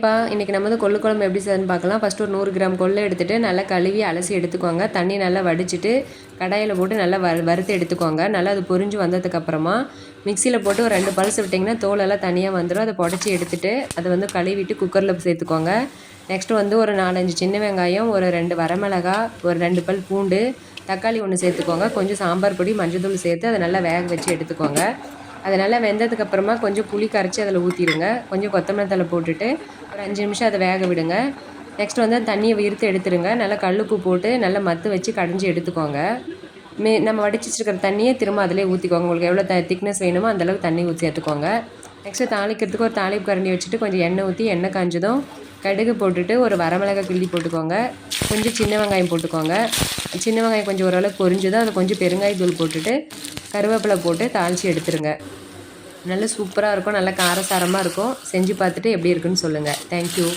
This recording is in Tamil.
ஹாய்ப்பா, இன்றைக்கி நம்ம வந்து கொள்ளு குழம்பு எப்படி செய்யணும்னு பார்க்கலாம். ஃபஸ்ட்டு ஒரு 100 கிராம் கொள்ளை எடுத்துகிட்டு நல்லா கழுவி அலசி எடுத்துக்கோங்க. தண்ணி நல்லா வடிச்சிட்டு கடாயில் போட்டு நல்லா வறுத்து எடுத்துக்கோங்க. நல்லா அது பொரிஞ்சு வந்ததுக்கப்புறமா மிக்சியில் போட்டு ஒரு 2 பல்ஸ் விட்டிங்கன்னா தோலெல்லாம் தனியாக வந்துடும். அதை புடச்சி எடுத்துகிட்டு அதை வந்து கழுவிட்டு குக்கரில் சேர்த்துக்கோங்க. நெக்ஸ்ட்டு வந்து ஒரு 4-5 சின்ன வெங்காயம், ஒரு 2 வரமிளகா, ஒரு 2 பல் பூண்டு, தக்காளி 1 சேர்த்துக்கோங்க. கொஞ்சம் சாம்பார் பொடி, மஞ்சள் தூள் சேர்த்து அதை நல்லா வேக வச்சு எடுத்துக்கோங்க. அது நல்லா வெந்ததுக்கப்புறமா கொஞ்சம் புளி கரைச்சி அதில் ஊற்றிடுங்க. கொஞ்சம் கொத்தமல்லி தழை போட்டுட்டு ஒரு 5 நிமிஷம் அதை வேக விடுங்க. நெக்ஸ்ட் வந்து தண்ணியை விறுத்து எடுத்துருங்க. நல்லா கல்லுப்பு போட்டு நல்லா மத்து வச்சு கடைஞ்சி எடுத்துக்கோங்க. நம்ம வடிச்சு வச்சுருக்கிற தண்ணியை திரும்ப அதிலே ஊற்றிக்கோங்க. உங்களுக்கு எவ்வளோ திக்னஸ் வேணுமோ அந்தளவுக்கு தண்ணி ஊற்றி சேர்த்துக்கோங்க. நெக்ஸ்ட்டு தாளிக்கிறதுக்கு ஒரு தாளிப்பு கரண்டி வச்சுட்டு கொஞ்சம் எண்ணெய் ஊற்றி எண்ணெய் காஞ்சதும் கடுகு போட்டுட்டு ஒரு வரமிளகாய் கிள்ளி போட்டுக்கோங்க. கொஞ்சம் சின்ன வெங்காயம் போட்டுக்கோங்க. சின்ன வெங்காயம் கொஞ்சம் ஓரளவுக்கு பொரிஞ்சதும் அதை கொஞ்சம் பெருங்காயத்தூள் போட்டுட்டு கருவேப்பிலை போட்டு தாளித்து எடுத்துருங்க. நல்ல சூப்பராக இருக்கும், நல்ல காரசாரமாக இருக்கும். செஞ்சு பார்த்துட்டு எப்படி இருக்குன்னு சொல்லுங்கள். தேங்க்யூ.